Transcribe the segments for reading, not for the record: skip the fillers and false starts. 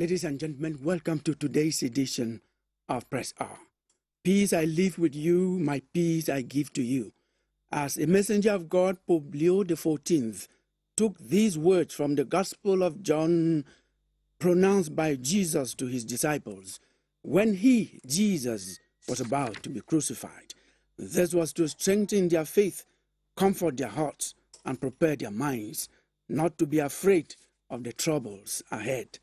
Ladies and gentlemen, welcome to today's edition of Press R. Peace I leave with you, my peace I give to you. As a messenger of God, Pope Leo XIV took these words from the Gospel of John pronounced by Jesus to his disciples when he, Jesus, was about to be crucified. This was to strengthen their faith, comfort their hearts, and prepare their minds not to be afraid of the troubles ahead.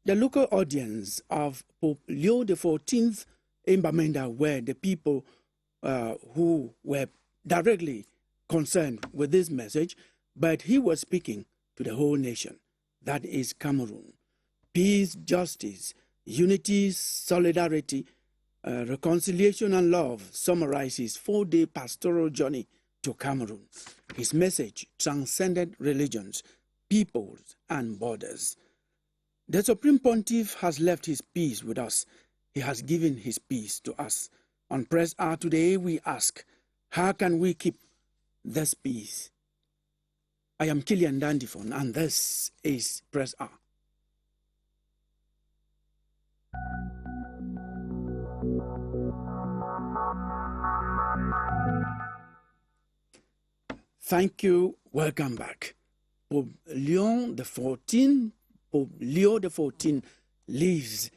The local audience of Pope Leo XIV in Bamenda were the people who were directly concerned with this message, but he was speaking to the whole nation, that is Cameroon. Peace, justice, unity, solidarity, reconciliation and love summarize his 4-day pastoral journey to Cameroon. His message transcended religions, peoples, and borders. The Supreme Pontiff has left his peace with us. He has given his peace to us. On Press R today, we ask, how can we keep this peace? I am Kilian Dandifon, and this is Press R. Thank you. Welcome back. Pope Leo XIV leaves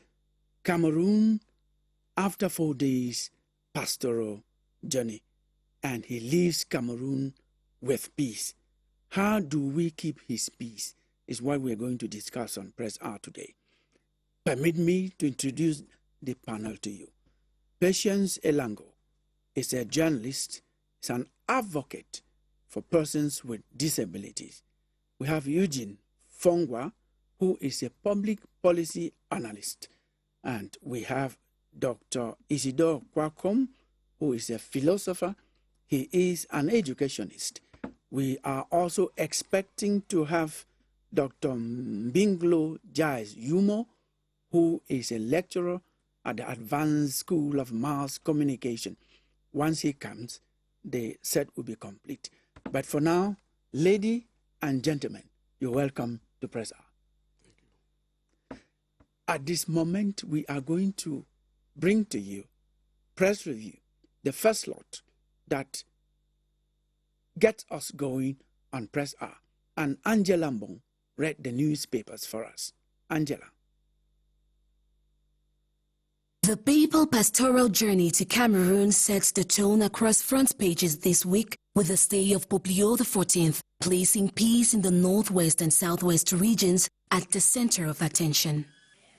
Cameroon after 4 days pastoral journey, and he leaves Cameroon with peace. How do we keep his peace is what we are going to discuss on Press R today. Permit me to introduce the panel to you. Patience Elango is a journalist, is an advocate for persons with disabilities. We have Eugene Fongwa, who is a public policy analyst. And we have Dr. Isidore Kwakom, who is a philosopher. He is an educationist. We are also expecting to have Dr. Mbinglo Jais Yumo, who is a lecturer at the Advanced School of Mass Communication. Once he comes, the set will be complete. But for now, ladies and gentlemen, you're welcome to Press R. At this moment, we are going to bring to you press review, the first lot that gets us going on Press R. And Angela Mbong read the newspapers for us. Angela. The papal pastoral journey to Cameroon sets the tone across front pages this week with the stay of Pope Leo XIV, placing peace in the northwest and southwest regions at the center of attention.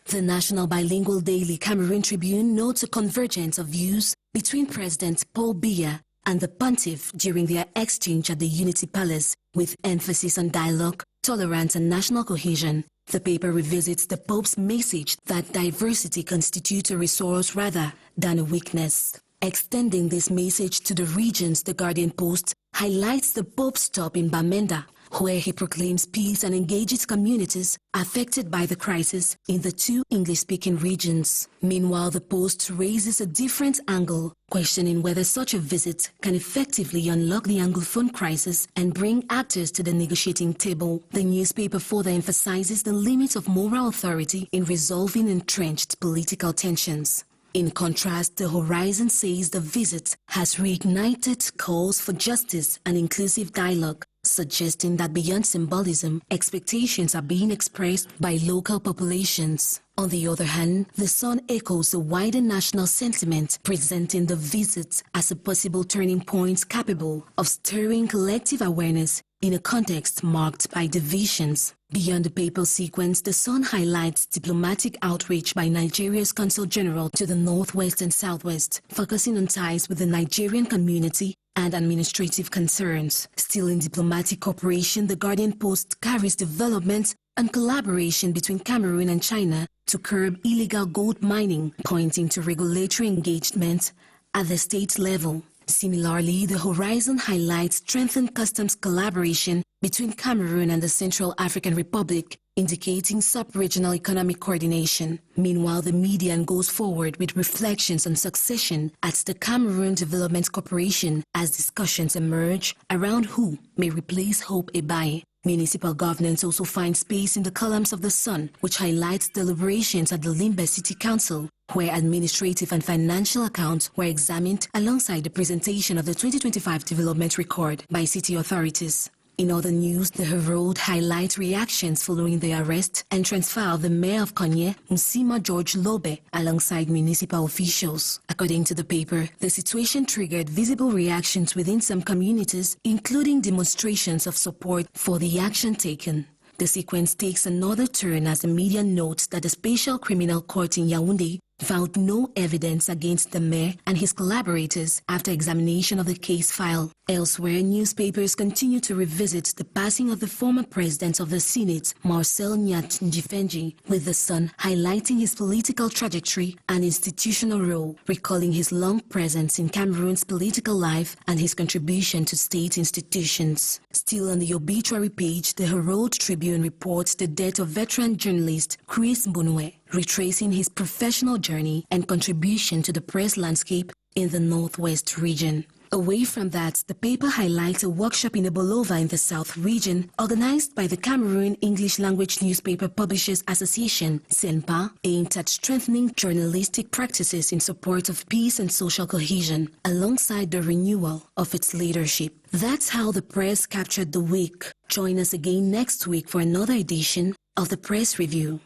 The national bilingual daily Cameroon Tribune notes a convergence of views between President Paul Biya and the Pontiff during their exchange at the Unity Palace, with emphasis on dialogue, tolerance, and national cohesion. The paper revisits the Pope's message that diversity constitutes a resource rather than a weakness. Extending this message to the regions, the Guardian Post highlights the Pope's stop in Bamenda, where he proclaims peace and engages communities affected by the crisis in the two English-speaking regions. Meanwhile, the Post raises a different angle, questioning whether such a visit can effectively unlock the Anglophone crisis and bring actors to the negotiating table. The newspaper further emphasizes the limits of moral authority in resolving entrenched political tensions. In contrast, the Horizon says the visit has reignited calls for justice and inclusive dialogue, suggesting that beyond symbolism, expectations are being expressed by local populations. On the other hand, The Sun echoes the wider national sentiment, presenting the visit as a possible turning point capable of stirring collective awareness in a context marked by divisions. Beyond the papal sequence, The Sun highlights diplomatic outreach by Nigeria's Consul General to the northwest and southwest, focusing on ties with the Nigerian community and administrative concerns. Still in diplomatic cooperation, the Guardian Post carries development and collaboration between Cameroon and China to curb illegal gold mining, pointing to regulatory engagement at the state level. Similarly, the Horizon highlights strengthened customs collaboration between Cameroon and the Central African Republic, indicating sub-regional economic coordination. Meanwhile, the Median goes forward with reflections on succession at the Cameroon Development Corporation as discussions emerge around who may replace Hope Ebaye. Municipal governance also finds space in the columns of The Sun, which highlights deliberations at the Limbe City Council, where administrative and financial accounts were examined alongside the presentation of the 2025 development record by city authorities. In other news, the Herald highlights reactions following the arrest and transfer of the mayor of Konye, Nsima George Lobe, alongside municipal officials. According to the paper, the situation triggered visible reactions within some communities, including demonstrations of support for the action taken. The sequence takes another turn as the media notes that the Special Criminal Court in Yaoundé found no evidence against the mayor and his collaborators after examination of the case file. Elsewhere, newspapers continue to revisit the passing of the former president of the Senate, Marcel Nyat Njifenji, with The Sun highlighting his political trajectory and institutional role, recalling his long presence in Cameroon's political life and his contribution to state institutions. Still on the obituary page, the Herald Tribune reports the death of veteran journalist Chris Mbonwe, retracing his professional journey and contribution to the press landscape in the Northwest region. Away from that, the paper highlights a workshop in Ebolova in the South region organized by the Cameroon English Language Newspaper Publishers Association, CENPA, aimed at strengthening journalistic practices in support of peace and social cohesion, alongside the renewal of its leadership. That's how the press captured the week. Join us again next week for another edition of the Press Review.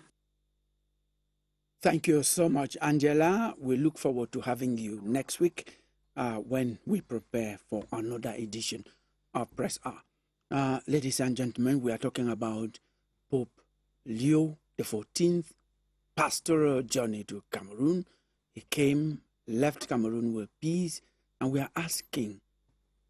Thank you so much, Angela. We look forward to having you next week when we prepare for another edition of Press R. Ladies and gentlemen, we are talking about Pope Leo XIV pastoral journey to Cameroon. He came, left Cameroon with peace, and we are asking,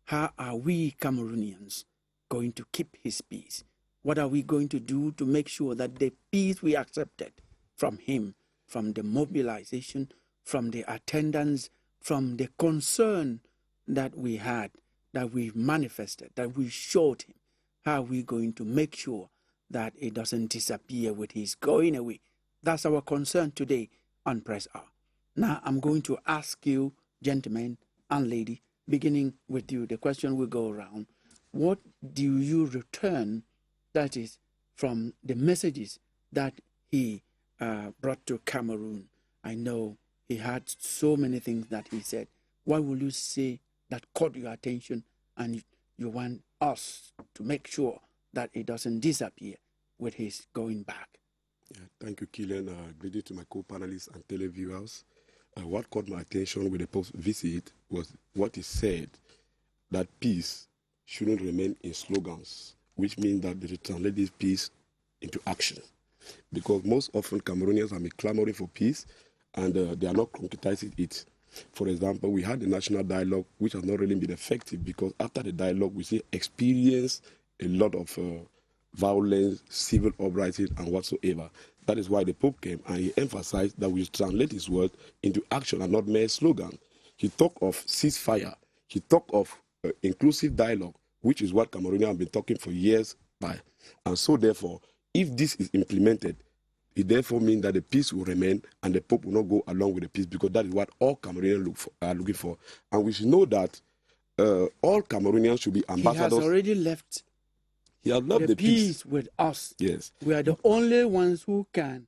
how are we Cameroonians going to keep his peace? What are we going to do to make sure that the peace we accepted from him, from the mobilization, from the attendance, from the concern that we had, that we manifested, that we showed him, how are we going to make sure that it doesn't disappear with his going away? That's our concern today on Press R. Now, I'm going to ask you, gentlemen and lady, beginning with you, the question will go around. What do you return, that is, from the messages that he brought to Cameroon? I know he had so many things that he said. What will you say that caught your attention and you want us to make sure that it doesn't disappear with his going back? Yeah, thank you, Killian. Greeting to my co-panelists and televiewers. What caught my attention with the Pope's visit was what he said, that peace shouldn't remain in slogans, which means that they should translate this peace into action. Because most often Cameroonians are clamoring for peace, and they are not concretizing it. For example, we had the national dialogue, which has not really been effective, because after the dialogue, we see experience a lot of violence, civil uprising, and whatsoever. That is why the Pope came, and he emphasized that we translate his words into action and not mere slogan. He talked of ceasefire. He talked of inclusive dialogue, which is what Cameroonians have been talking for years by. And so, therefore, if this is implemented, it therefore means that the peace will remain and the Pope will not go along with the peace, because that is what all Cameroonians are looking for. And we should know that all Cameroonians should be ambassadors. He has already left. He has left the peace with us. Yes. We are the only ones who can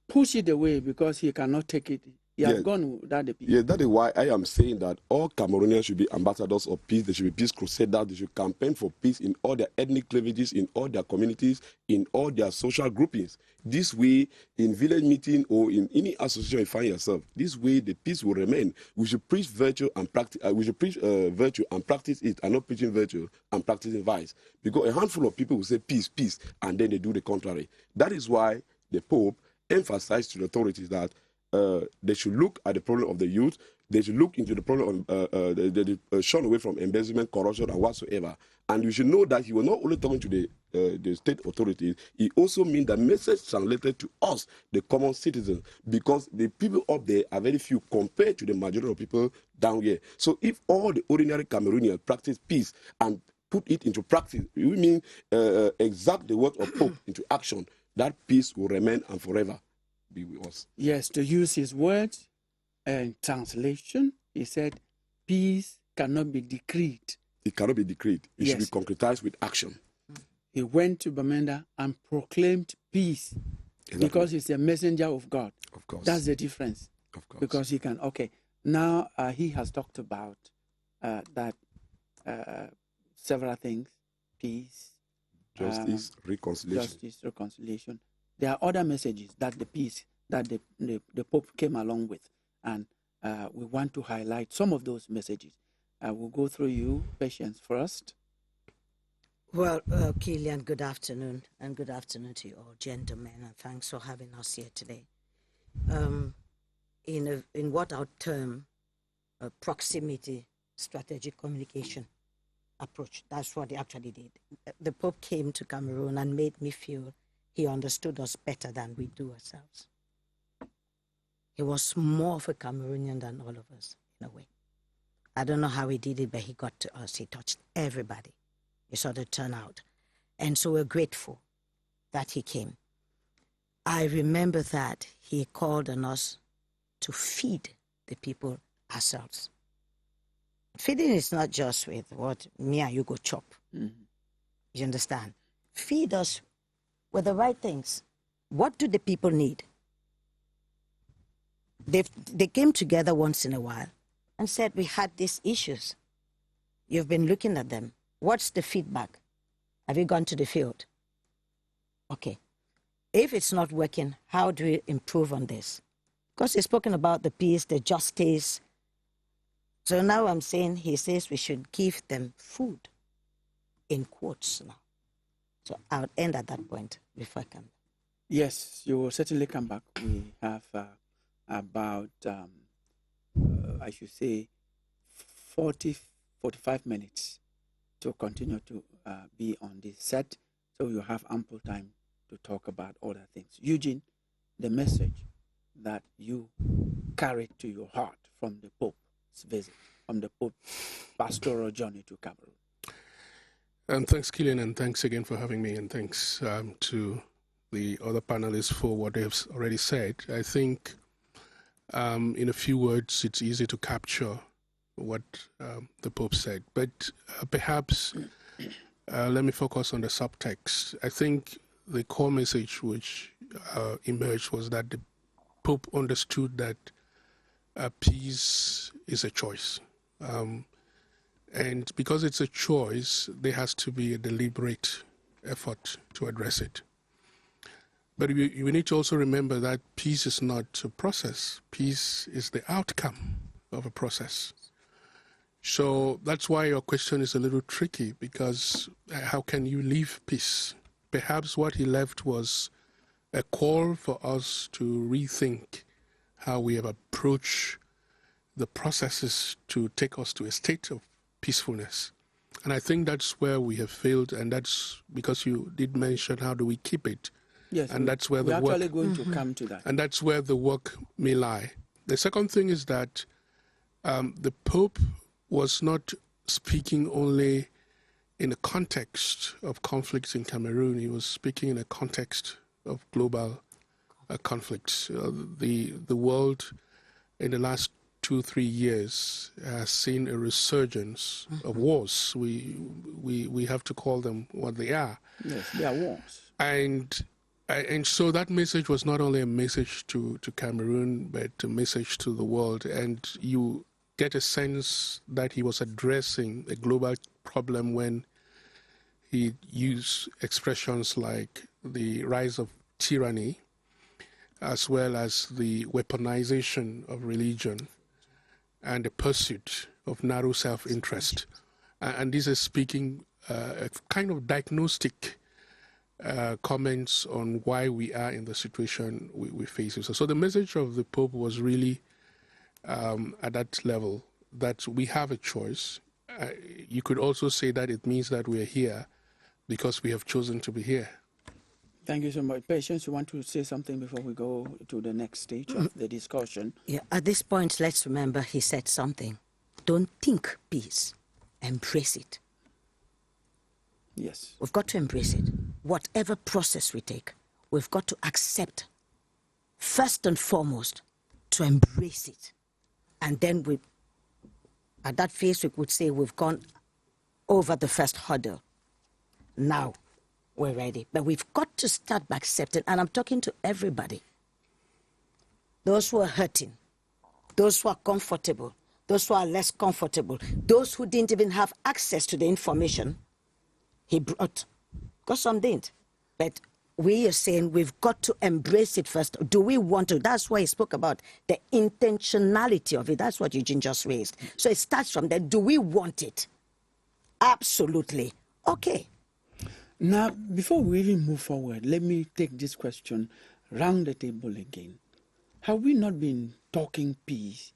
push it away because he cannot take it. He has gone without the peace. Yes, that is why I am saying that all Cameroonians should be ambassadors of peace. They should be peace crusaders. They should campaign for peace in all their ethnic cleavages, in all their communities, in all their social groupings. This way, in village meeting or in any association you find yourself, this way the peace will remain. We should preach virtue and practice. We should preach virtue and practice it, and not preaching virtue and practicing vice. Because a handful of people will say peace, peace, and then they do the contrary. That is why the Pope emphasized to the authorities that they should look at the problem of the youth. They should look into the problem of shun away from embezzlement, corruption, and whatsoever. And you should know that he was not only talking to the state authorities, he also means the message translated to us, the common citizens, because the people up there are very few compared to the majority of people down here. So if all the ordinary Cameroonians practice peace and put it into practice, we mean exact the word of Pope into action, that peace will remain and forever be with us. Yes, to use his words and translation, he said, peace cannot be decreed. It cannot be decreed. It should be concretized with action. He went to Bamenda and proclaimed peace because he's a messenger of God. Of course. That's the difference. Of course. Because he can, now he has talked about that several things: peace, justice, reconciliation. Justice, reconciliation. There are other messages that the peace that the Pope came along with, and we want to highlight some of those messages. We'll go through you, Patience, first. Well, Killian, good afternoon, and good afternoon to you all, gentlemen, and thanks for having us here today. In what I'll term a proximity strategic communication approach, that's what he actually did. The Pope came to Cameroon and made me feel he understood us better than we do ourselves. He was more of a Cameroonian than all of us, in a way. I don't know how he did it, but he got to us. He touched everybody. He saw the turnout. And so we're grateful that he came. I remember that he called on us to feed the people ourselves. Feeding is not just with what me and you go chop. Mm-hmm. You understand? Feed us with the right things. What do the people need? They came together once in a while and said, we had these issues. You've been looking at them. What's the feedback? Have you gone to the field? Okay. If it's not working, how do we improve on this? Because he's spoken about the peace, the justice. So now I'm saying, he says we should give them food, in quotes now. So I'll end at that point before I come. Yes, you will certainly come back. We have about, I should say, 45 minutes to continue to be on this set, so you have ample time to talk about other things. Eugene, the message that you carried to your heart from the Pope's visit, from the Pope's pastoral journey to Cameroon. Thanks, Killian, and thanks again for having me, and thanks to the other panelists for what they've already said. I think in a few words, it's easy to capture what the Pope said, but perhaps let me focus on the subtext. I think the core message which emerged was that the Pope understood that peace is a choice. And because it's a choice, there has to be a deliberate effort to address it. But we need to also remember that peace is not a process. Peace is the outcome of a process. So that's why your question is a little tricky, because how can you leave peace? Perhaps what he left was a call for us to rethink how we have approached the processes to take us to a state of peacefulness. And I think that's where we have failed, and that's because you did mention how do we keep it. Yes, and that's where the work... We're actually going to come to that. And that's where the work may lie. The second thing is that the Pope was not speaking only in the context of conflicts in Cameroon. He was speaking in a context of global conflicts. The world in the last 2-3 years has seen a resurgence of wars. We have to call them what they are. Yes, they are wars. And so that message was not only a message to Cameroon, but a message to the world. And you get a sense that he was addressing a global problem when he used expressions like the rise of tyranny, as well as the weaponization of religion and the pursuit of narrow self-interest. And this is speaking a kind of diagnostic comments on why we are in the situation we face. So the message of the Pope was really at that level, that we have a choice. You could also say that it means that we are here because we have chosen to be here. Thank you so much. Patience, you want to say something before we go to the next stage of the discussion? Yeah, at this point, let's remember he said something. Don't think peace, embrace it. Yes. We've got to embrace it. Whatever process we take, we've got to accept, first and foremost, to embrace it. And then at that phase, we could say we've gone over the first hurdle. Now, we're ready. But we've got to start by accepting, and I'm talking to everybody. Those who are hurting, those who are comfortable, those who are less comfortable, those who didn't even have access to the information he brought, because some didn't. But we are saying we've got to embrace it first. Do we want to? That's why he spoke about the intentionality of it. That's what Eugene just raised. So it starts from there. Do we want it? Absolutely. Okay. Now, before we even move forward, let me take this question round the table again. Have we not been talking peace,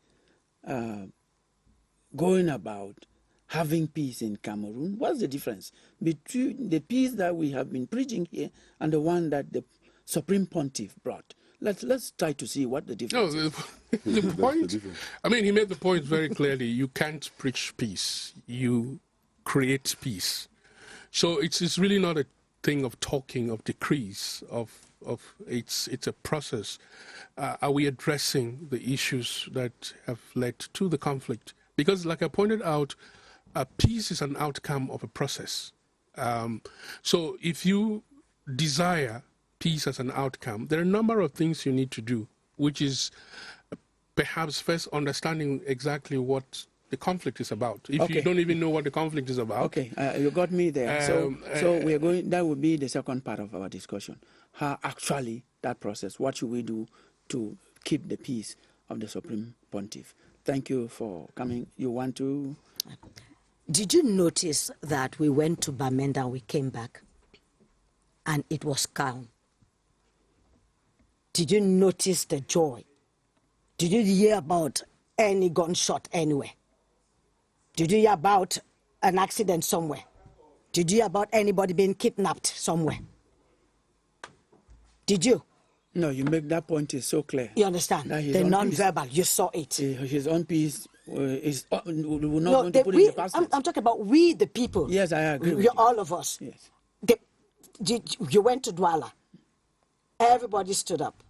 going about having peace in Cameroon? What's the difference between the peace that we have been preaching here and the one that the Supreme Pontiff brought? Let's try to see what the difference is. The point, I mean, he made the point very clearly. You can't preach peace. You create peace. So it's really not a thing of talking, of decrees, it's a process. Are we addressing the issues that have led to the conflict? Because like I pointed out, peace is an outcome of a process. So if you desire peace as an outcome, there are a number of things you need to do, which is perhaps first understanding exactly what the conflict is about. If you don't even know what the conflict is about. Okay, you got me there. So we're going, that will be the second part of our discussion. How actually that process, what should we do to keep the peace of the Supreme Pontiff? Thank you for coming. You want to? Did you notice that we went to Bamenda and we came back and it was calm? Did you notice the joy? Did you hear about any gunshot anywhere? Did you hear about an accident somewhere? Did you hear about anybody being kidnapped somewhere? Did you? No, you make that point is so clear. You understand? The non-verbal, you saw it. His own peace is we're not going to put in the past. I'm talking about we, the people. Yes, I agree with you. All of us. Yes. You went to Douala. Everybody stood up.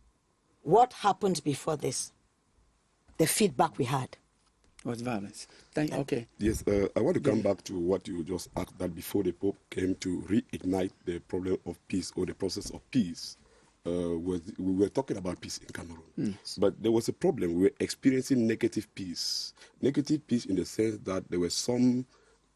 What happened before this? The feedback we had was violence. Okay. Yes, I want to come back to what you just asked, that before the Pope came to reignite the problem of peace or the process of peace, we were talking about peace in Cameroon. But there was a problem. We were experiencing negative peace. Negative peace in the sense that there were some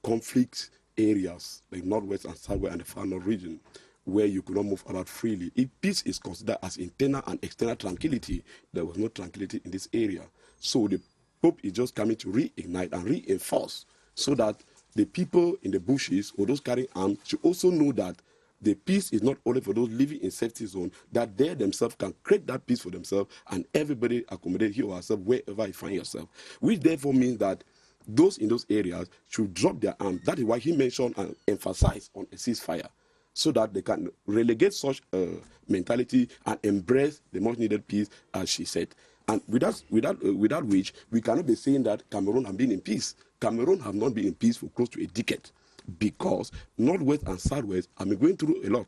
conflict areas, like Northwest and Southwest and the Far North region, where you could not move about freely. If peace is considered as internal and external tranquility, there was no tranquility in this area. So the Pope is just coming to reignite and reinforce so that the people in the bushes or those carrying arms should also know that the peace is not only for those living in safety zone, that they themselves can create that peace for themselves and everybody accommodate you or herself wherever you find yourself. Which therefore means that those in those areas should drop their arms. That is why he mentioned and emphasized on a ceasefire, so that they can relegate such mentality and embrace the much needed peace, as she said. And without which, we cannot be saying that Cameroon has been in peace. Cameroon have not been in peace for close to a decade, because Northwest and Southwest have been going through a lot.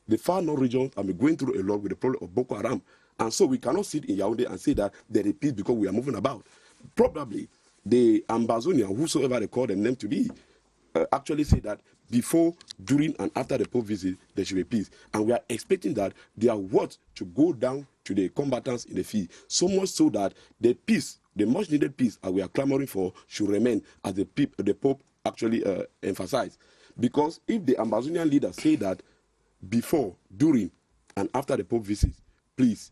The Far North regions have been going through a lot with the problem of Boko Haram. And so we cannot sit in Yaoundé and say that there is peace because we are moving about. Probably the Ambazonian, whosoever they call them to be, actually say that before, during, and after the Pope visit, there should be peace. And we are expecting that their words to go down to the combatants in the field, so much so that the peace, the much needed peace that we are clamoring for, should remain, as the Pope actually emphasized. Because if the Ambazonian leaders say that before, during, and after the Pope visits, please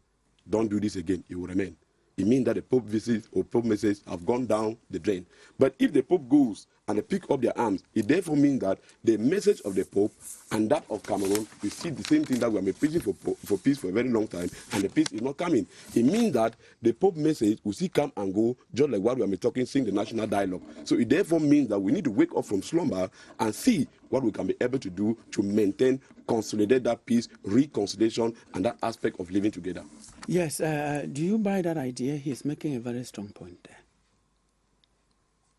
don't do this again, it will remain. It means that the Pope visits or Pope messages have gone down the drain. But if the Pope goes and they pick up their arms, it therefore means that the message of the Pope and that of Cameroon, we see the same thing that we have been preaching for peace for a very long time, and the peace is not coming. It means that the Pope message will see come and go, just like what we have been talking, seeing the national dialogue. So it therefore means that we need to wake up from slumber and see what we can be able to do to maintain, consolidate that peace, reconciliation, and that aspect of living together. Yes, do you buy that idea? He's making a very strong point there.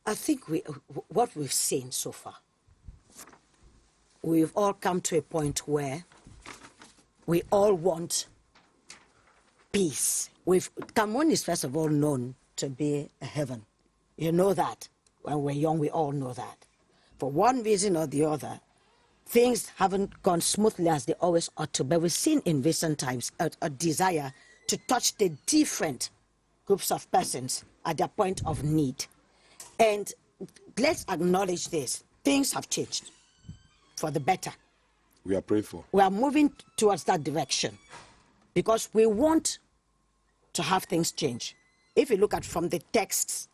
I think what we've seen so far, we've all come to a point where we all want peace. Cameroon is first of all known to be a heaven. You know that. When we're young, we all know that. For one reason or the other, things haven't gone smoothly as they always ought to, but we've seen in recent times a desire to touch the different groups of persons at their point of need. And let's acknowledge this. Things have changed for the better. We are praying for. We are moving towards that direction because we want to have things change. If you look at from the texts,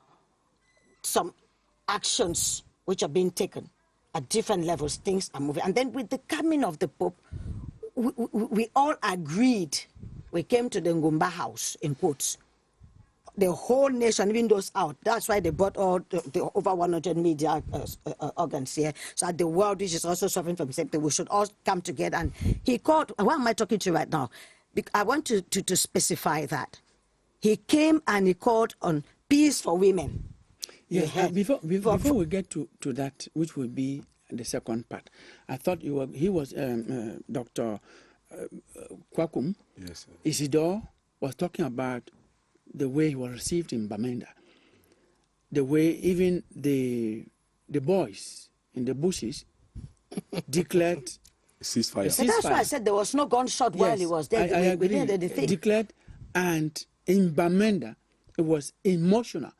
some actions which are being taken at different levels, things are moving. And then with the coming of the Pope, we all agreed. We came to the Ngumba house, in quotes. The whole nation, even those out. That's why they brought all the over 100 media organs here. So that the world, which is also suffering from safety, we should all come together. And he called, why am I talking to you right now? I want to specify that. He came and he called on peace for women. Yes, before we get to that, which will be the second part, I thought he was Dr. Kwakum. Yes, sir. Isidore was talking about the way he was received in Bamenda, the way even the boys in the bushes declared ceasefire. So that's why I said there was no gunshot while he was there. I agree. We did the thing. Declared, and in Bamenda, it was emotional,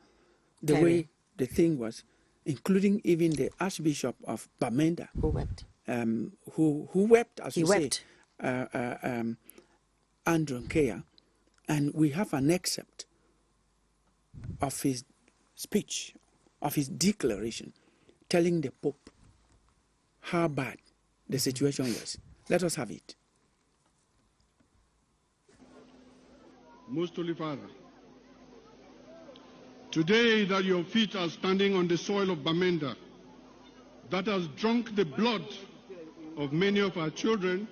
the way the thing was, including even the Archbishop of Bamenda, Who wept? who wept, as you wept. say, Andrew Nkea, and we have an excerpt of his speech, of his declaration, telling the Pope how bad the situation was. Let us have it. Most Holy Father, today that your feet are standing on the soil of Bamenda, that has drunk the blood of many of our children,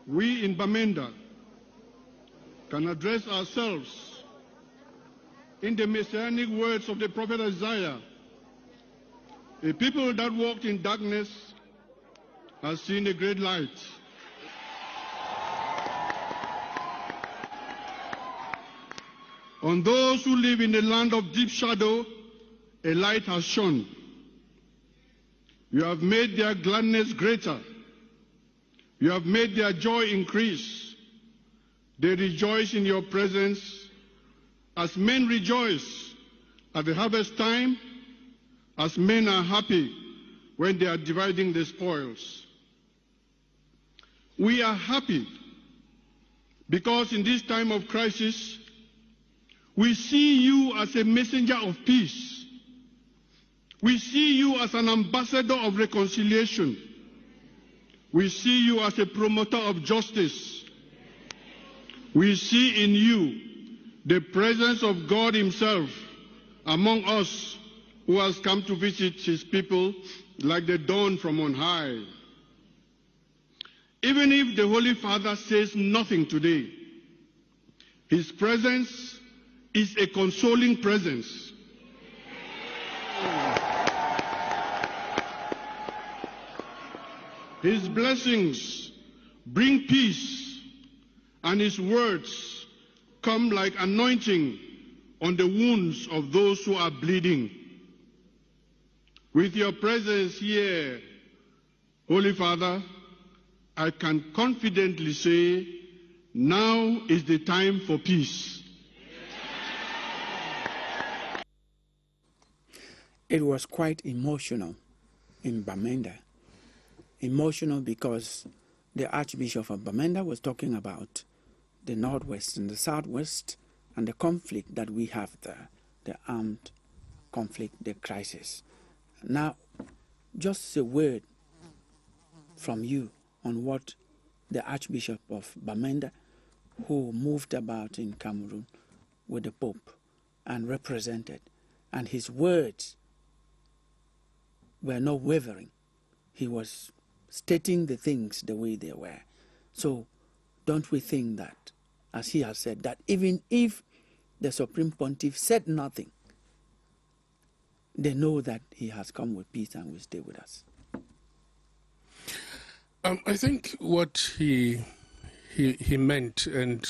we in Bamenda can address ourselves in the messianic words of the prophet Isaiah. A people that walked in darkness has seen a great light. On those who live in the land of deep shadow, a light has shone. You have made their gladness greater. You have made their joy increase. They rejoice in your presence as men rejoice at the harvest time, as men are happy when they are dividing the spoils. We are happy because in this time of crisis, we see you as a messenger of peace. We see you as an ambassador of reconciliation. We see you as a promoter of justice. We see in you the presence of God himself among us, who has come to visit his people like the dawn from on high. Even if the Holy Father says nothing today, his presence is a consoling presence. His blessings bring peace, and his words come like anointing on the wounds of those who are bleeding. With your presence here, Holy Father, I can confidently say, now is the time for peace. It was quite emotional in Bamenda. Emotional because the Archbishop of Bamenda was talking about the Northwest and the Southwest and the conflict that we have there, the armed conflict, the crisis. Now, just a word from you on what the Archbishop of Bamenda, who moved about in Cameroon with the Pope and represented, and his words were not wavering. He was stating the things the way they were. So don't we think that, as he has said, that even if the Supreme Pontiff said nothing, they know that he has come with peace and will stay with us? I think what he meant, and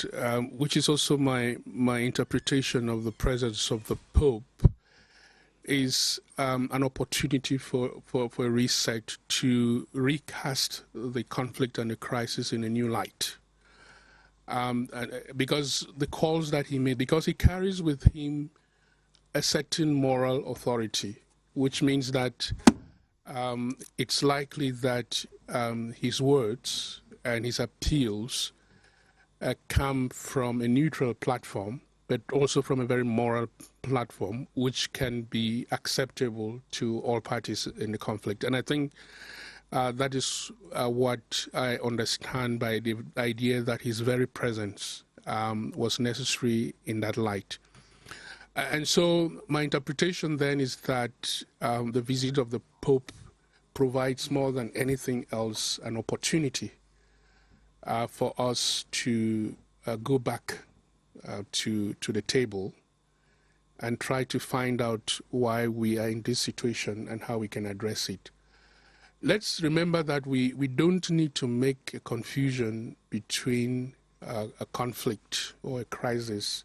which is also my interpretation of the presence of the Pope, is an opportunity for a reset to recast the conflict and the crisis in a new light. Because the calls that he made, because he carries with him a certain moral authority, which means that it's likely that his words and his appeals come from a neutral platform, but also from a very moral platform, which can be acceptable to all parties in the conflict. And I think that is what I understand by the idea that his very presence was necessary in that light. And so my interpretation then is that the visit of the Pope provides more than anything else an opportunity for us to go back to the table and try to find out why we are in this situation and how we can address it. Let's remember that we don't need to make a confusion between a conflict or a crisis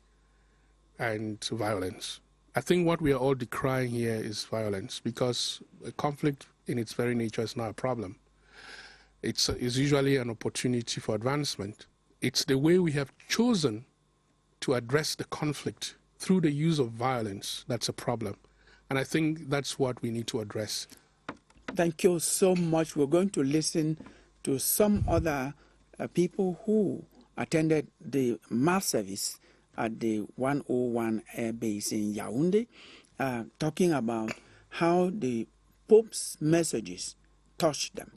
and violence. I think what we are all decrying here is violence, because a conflict in its very nature is not a problem. It's usually an opportunity for advancement. It's the way we have chosen to address the conflict through the use of violence that's a problem. And I think that's what we need to address. Thank you so much. We're going to listen to some other people who attended the mass service at the 101 Air Base in Yaoundé, talking about how the Pope's messages touched them.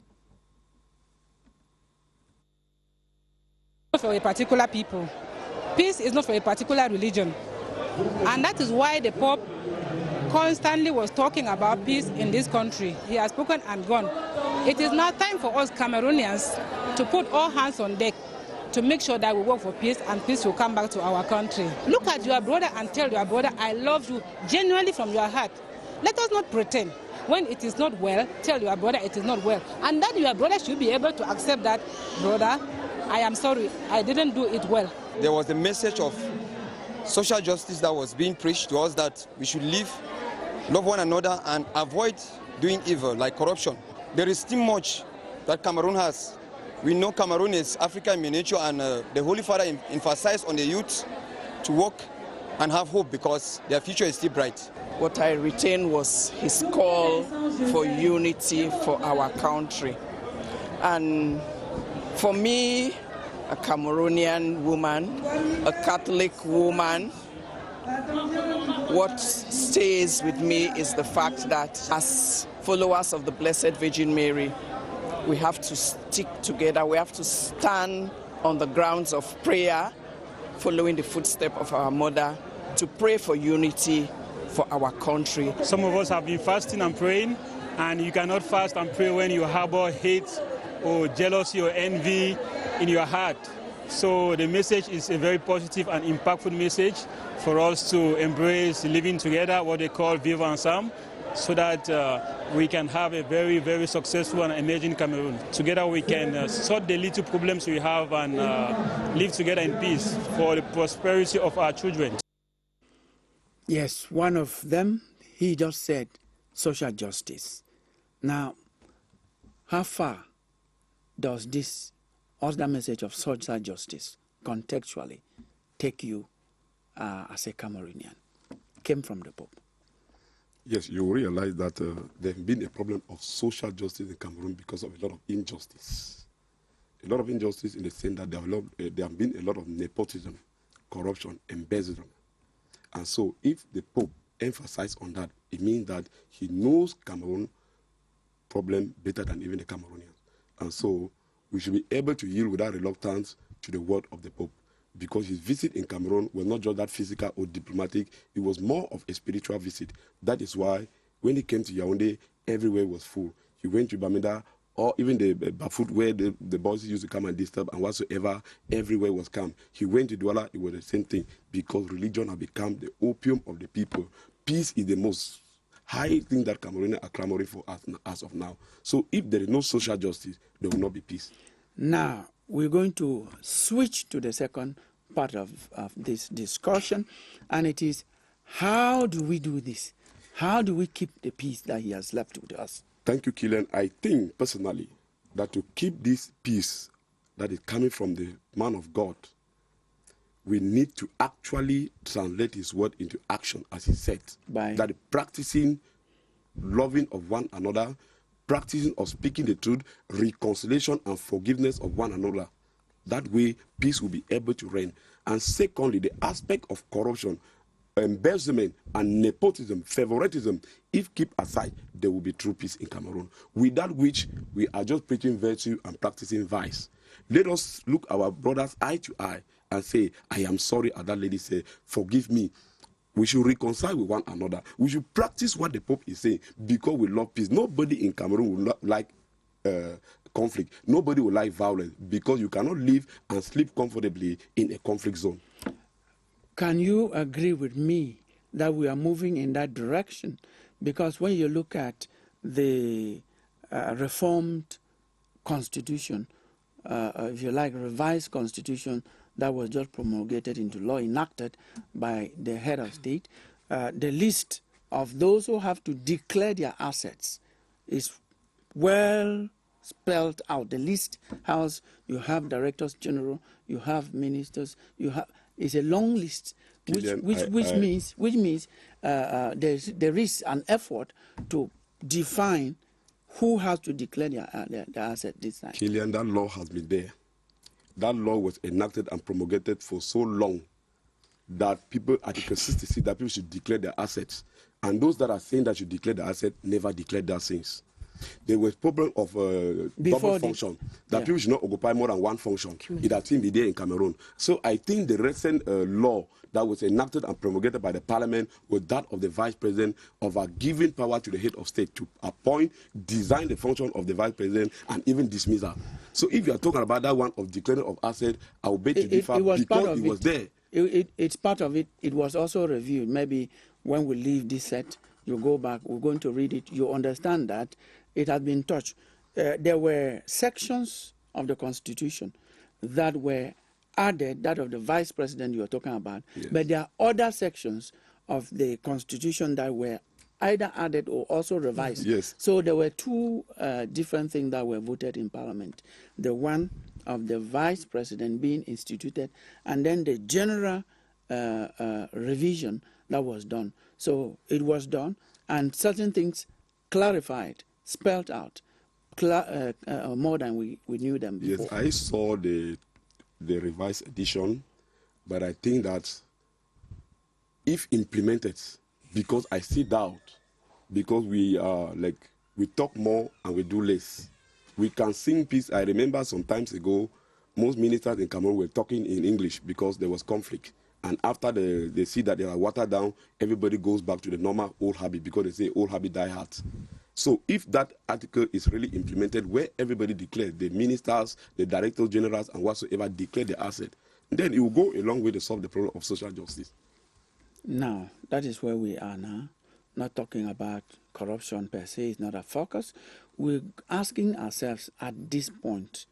For a particular people. Peace is not for a particular religion. And that is why the Pope constantly was talking about peace in this country. He has spoken and gone. It is now time for us Cameroonians to put all hands on deck to make sure that we work for peace, and peace will come back to our country. Look at your brother and tell your brother, I love you, genuinely from your heart. Let us not pretend. When it is not well, tell your brother it is not well. And that your brother should be able to accept that, brother, I am sorry, I didn't do it well. There was a message of social justice that was being preached to us, that we should live, love one another, and avoid doing evil like corruption. There is still much that Cameroon has. We know Cameroon is Africa in miniature, and the Holy Father emphasized on the youth to work and have hope because their future is still bright. What I retained was his call for unity for our country. And for me, a Cameroonian woman, a Catholic woman, what stays with me is the fact that as followers of the Blessed Virgin Mary, we have to stick together. We have to stand on the grounds of prayer, following the footsteps of our mother, to pray for unity for our country. Some of us have been fasting and praying, and you cannot fast and pray when you harbor hate or jealousy or envy in your heart. So the message is a very positive and impactful message for us to embrace living together, what they call vivre ensemble, so that we can have a very, very successful and emerging Cameroon. Together we can sort the little problems we have and live together in peace for the prosperity of our children. Yes, one of them, he just said social justice. Now, how far does this other message of social justice contextually take you as a Cameroonian? Came from the Pope. Yes, you realize that there has been a problem of social justice in Cameroon because of a lot of injustice. A lot of injustice in the sense that there have been a lot of nepotism, corruption, embezzlement. And so if the Pope emphasizes on that, it means that he knows Cameroon problem better than even the Cameroonians. And so we should be able to yield without reluctance to the word of the Pope, because his visit in Cameroon was not just that physical or diplomatic, it was more of a spiritual visit. That is why when he came to Yaoundé, everywhere was full. He went to Bamenda, or even the Bafut where the boys used to come and disturb and whatsoever, everywhere was calm. He went to Douala, it was the same thing, because religion had become the opium of the people. Peace is the most high thing that Cameroonians are clamoring for as of now. So if there is no social justice, there will not be peace. Now, we're going to switch to the second part of this discussion, and it is, how do we do this? How do we keep the peace that he has left with us? Thank you, Killian. I think personally that to keep this peace that is coming from the man of God, we need to actually translate his word into action, as he said. That practicing loving of one another, practicing of speaking the truth, reconciliation and forgiveness of one another. That way, peace will be able to reign. And secondly, the aspect of corruption, embezzlement, and nepotism, favoritism, if kept aside, there will be true peace in Cameroon. Without which, we are just preaching virtue and practicing vice. Let us look our brothers eye to eye and say, I am sorry, as that lady said, forgive me. We should reconcile with one another. We should practice what the Pope is saying because we love peace. Nobody in Cameroon will like conflict. Nobody will like violence because you cannot live and sleep comfortably in a conflict zone. Can you agree with me that we are moving in that direction? Because when you look at the reformed constitution, if you like, revised constitution that was just promulgated into law, enacted by the head of state, the list of those who have to declare their assets is well spelled out. The list has, you have directors general, you have ministers, you have, it's a long list, which means there is an effort to define who has to declare their asset this time. Killian, that law has been there. That law was enacted and promulgated for so long that people, Article 66, that people should declare their assets. And those that are saying that you declare the asset never declared their things. There was problem of double function, that people should not occupy more than one function. It has been there in Cameroon. So I think the recent law that was enacted and promulgated by the parliament was that of the vice president of giving power to the head of state to appoint, design the function of the vice president, and even dismiss her. So if you are talking about that one of declaring of asset, I will bet you differ because it was there. It's part of it. It was also reviewed. Maybe when we leave this set, you go back, we're going to read it, you understand that it has been touched. There were sections of the Constitution that were added, that of the vice president you were talking about, yes. But there are other sections of the Constitution that were either added or also revised. Yes. So there were two different things that were voted in Parliament. The one of the vice president being instituted, and then the general revision that was done. So it was done, and certain things clarified, spelled out, more than we knew them before. Yes, I saw the revised edition, but I think that if implemented, because I see doubt, because we talk more and we do less. We can sing peace. I remember some times ago, most ministers in Cameroon were talking in English because there was conflict. And after they see that they are watered down, everybody goes back to the normal old habit because they say old habit die hard. So if that article is really implemented where everybody declares, the ministers, the directors generals, and whatsoever declare the asset, then it will go a long way to solve the problem of social justice. Now, that is where we are now. Not talking about corruption per se, is not a focus. We're asking ourselves at this point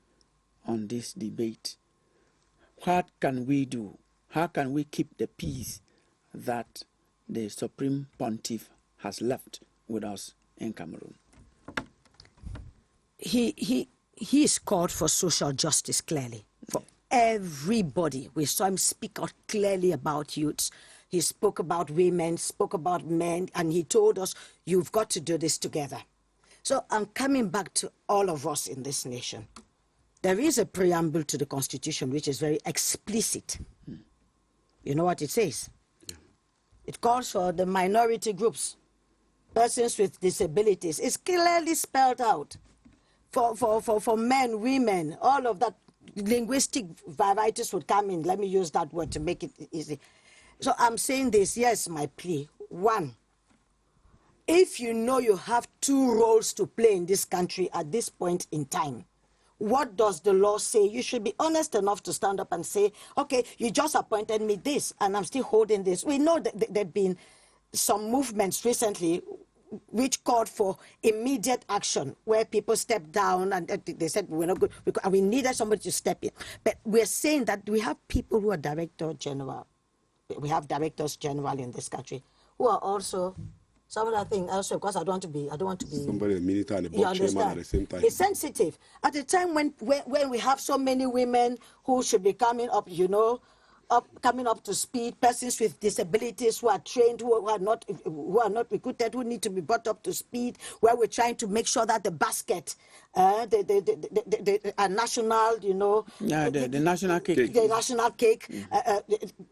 on this debate, what can we do? How can we keep the peace that the Supreme Pontiff has left with us in Cameroon? He is called for social justice clearly, for everybody. We saw him speak out clearly about youths. He spoke about women, spoke about men, and he told us, you've got to do this together. So I'm coming back to all of us in this nation. There is a preamble to the Constitution which is very explicit. You know what it says? Yeah. It calls for the minority groups, persons with disabilities. It's clearly spelled out. For men, women, all of that, linguistic varieties would come in. Let me use that word to make it easy. So I'm saying this, yes, my plea. One, if you know you have two roles to play in this country at this point in time, what does the law say? You should be honest enough to stand up and say, okay, you just appointed me this, and I'm still holding this. We know that there have been some movements recently which called for immediate action, where people stepped down and they said, we're not good, and we needed somebody to step in. But we're saying that we have people who are director general. We have directors general in this country who are also Some other thing also, because I don't want to be somebody a minister and a you board chairman understand? at the same time. It's sensitive. At a time when we have so many women who should be coming up, coming up to speed, persons with disabilities who are trained, who are not recruited, who need to be brought up to speed, where we're trying to make sure that the basket, the national, the national cake, the national cake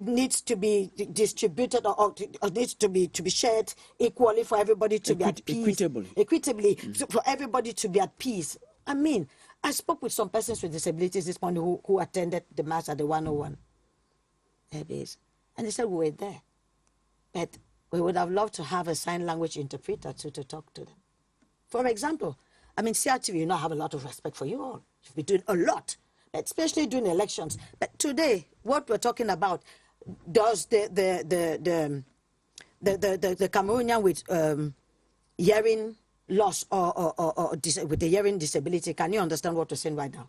needs to be distributed or needs to be shared equally for everybody to be at peace, equitably, for everybody to be at peace. I mean, I spoke with some persons with disabilities this morning who attended the mass at the 101. And they said we were there, but we would have loved to have a sign language interpreter to talk to them. For example, I mean, CRTV, I have a lot of respect for you all. You've been doing a lot, especially during elections. But today, what we're talking about, does the Cameroonian with hearing loss or with the hearing disability, can you understand what we're saying right now?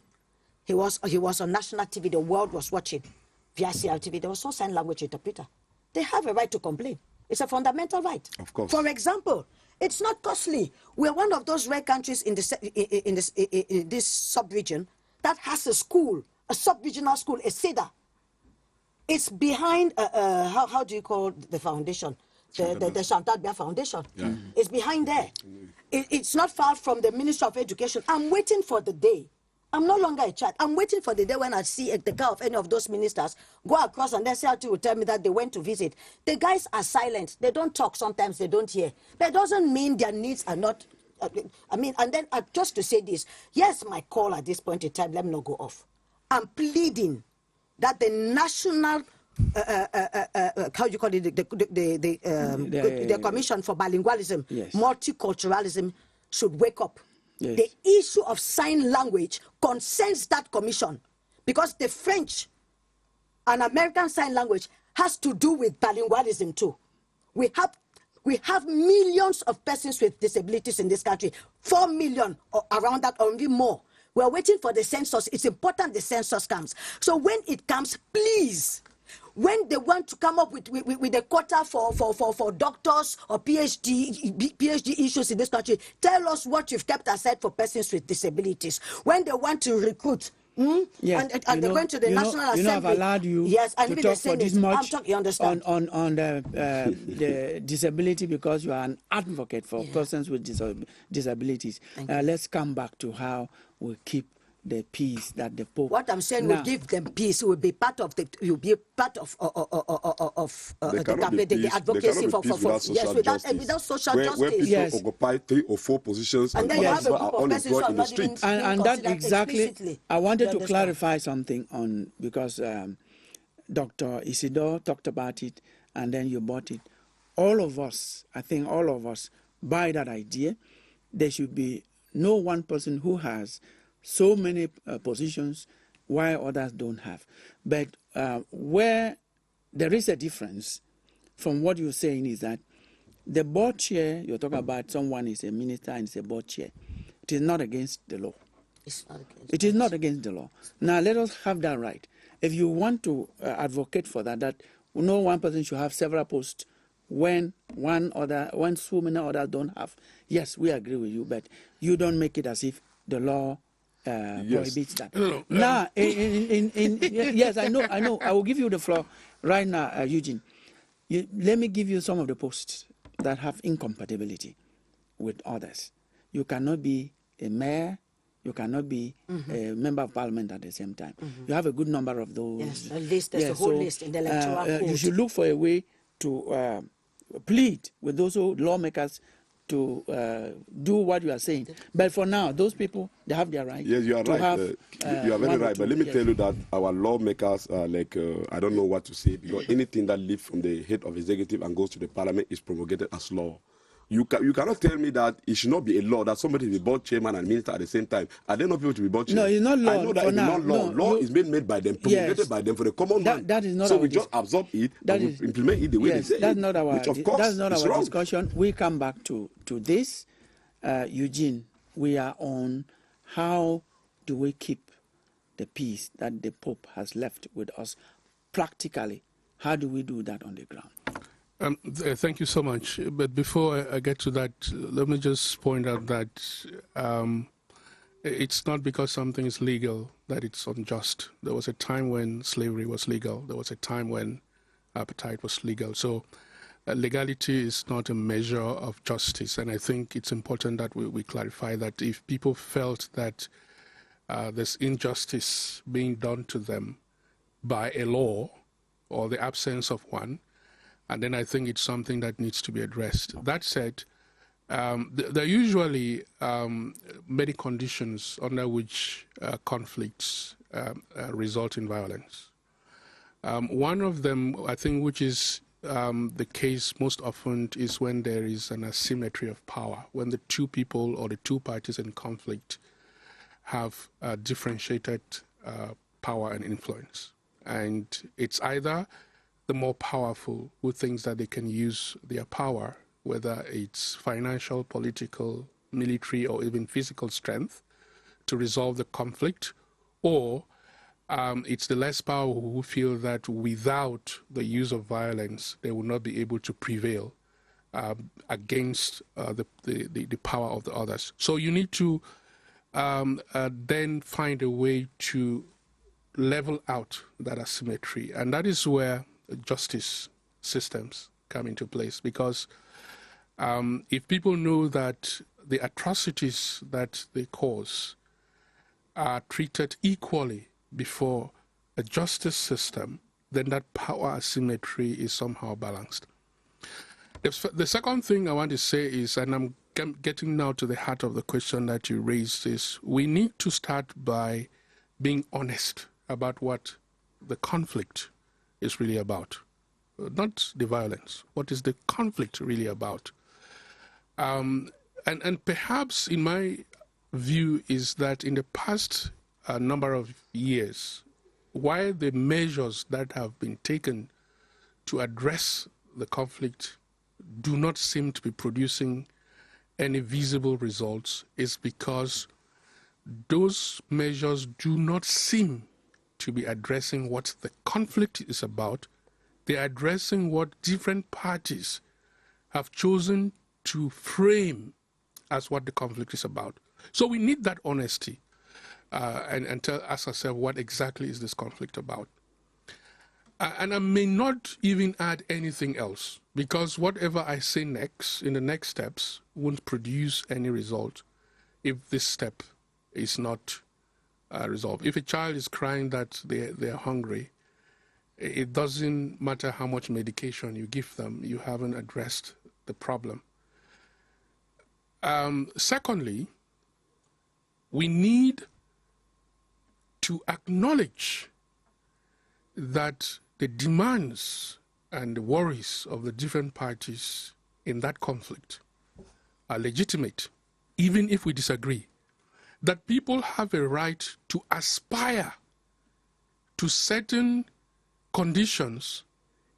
He was on national TV. The world was watching. Via CRTV, there was no sign language interpreter. They have a right to complain. It's a fundamental right. Of course. For example, it's not costly. We're one of those rare countries in this sub-region that has a school, a sub-regional school, a CEDA. It's behind, how do you call the foundation? The Chantal Bia Foundation. Yeah. It's behind there. It's not far from the Ministry of Education. I'm waiting for the day. I'm no longer a child. I'm waiting for the day when I see the car of any of those ministers go across and then CRT will tell me that they went to visit. The guys are silent. They don't talk. Sometimes they don't hear. That doesn't mean their needs are not... and then just to say this, yes, my call at this point in time, let me not go off. I'm pleading that the national... how do you call it? The Commission for Bilingualism, yes, Multiculturalism should wake up. Yes. The issue of sign language concerns that commission because the French and American Sign Language has to do with bilingualism too. We have millions of persons with disabilities in this country, 4 million or around that or even more. We're waiting for the census. It's important the census comes. So when it comes, please, when they want to come up with a quota for doctors or PhD issues in this country, tell us what you've kept aside for persons with disabilities. When they want to recruit, yes, and they went to the National Assembly. I've allowed you yes, and to talk for this much you understand? on the disability because you are an advocate for persons with disabilities. Let's come back to how we keep the peace that the Pope... What I'm saying, will give them peace. Will be part of the the advocacy for without social justice. Where people occupy 3 or 4 positions and then you have a group of persons in the street. And that exactly, I wanted to clarify something on because Dr. Isidore talked about it and then you bought it. All of us, I think all of us buy that idea. There should be no one person who has so many positions while others don't have. But where there is a difference from what you're saying is that the board chair, you're talking about someone is a minister and is a board chair. It is not against the law. It is not against the law. Now let us have that right. If you want to advocate for that no one person should have several posts when so many others don't have. Yes, we agree with you, but you don't make it as if the law prohibits that. Now, yes, I know. I will give you the floor right now, Eugene. Let me give you some of the posts that have incompatibility with others. You cannot be a mayor. You cannot be a member of parliament at the same time. You have a good number of those. Yes, a list. There's a whole list in the electoral code. You should look for a way to plead with those lawmakers to do what you are saying. But for now, those people, they have their right. Yes, you are right. You are very right. But let me tell you that our lawmakers are like, I don't know what to say, because anything that leaves from the head of executive and goes to the parliament is promulgated as law. You cannot tell me that it should not be a law that somebody be board chairman and minister at the same time. Are there not people to be board chairman? No, it's not law. I know that it's not law. Law is made by them, promulgated by them for the common man. That is not so we just absorb it and we implement it the way they say that's it. Not our, which of course that's not is our wrong. discussion. We come back to this. Eugene, we are on how do we keep the peace that the Pope has left with us practically. How do we do that on the ground? Thank you so much. But before I get to that, let me just point out that it's not because something is legal that it's unjust. There was a time when slavery was legal. There was a time when apartheid was legal. So legality is not a measure of justice. And I think it's important that we clarify that if people felt that there's injustice being done to them by a law or the absence of one, and then I think it's something that needs to be addressed. That said, there are usually many conditions under which conflicts result in violence. One of them, I think, which is the case most often, is when there is an asymmetry of power, when the two people or the two parties in conflict have differentiated power and influence. And it's either the more powerful who thinks that they can use their power, whether it's financial, political, military, or even physical strength, to resolve the conflict, or it's the less powerful who feel that without the use of violence, they will not be able to prevail against the power of the others. So you need to then find a way to level out that asymmetry, and that is where justice systems come into place, because if people know that the atrocities that they cause are treated equally before a justice system, then that power asymmetry is somehow balanced. The second thing I want to say is, and I'm getting now to the heart of the question that you raised, is we need to start by being honest about what the conflict is really about. Not the violence. What is the conflict really about? And perhaps, in my view, is that in the past number of years, while the measures that have been taken to address the conflict do not seem to be producing any visible results, is because those measures do not seem to be addressing what the conflict is about. They're addressing what different parties have chosen to frame as what the conflict is about. So we need that honesty and ask ourselves, what exactly is this conflict about? And I may not even add anything else, because whatever I say next, in the next steps, won't produce any result if this step is not resolved. If a child is crying that they're hungry, it doesn't matter how much medication you give them, you haven't addressed the problem. Secondly, we need to acknowledge that the demands and the worries of the different parties in that conflict are legitimate, even if we disagree. That people have a right to aspire to certain conditions,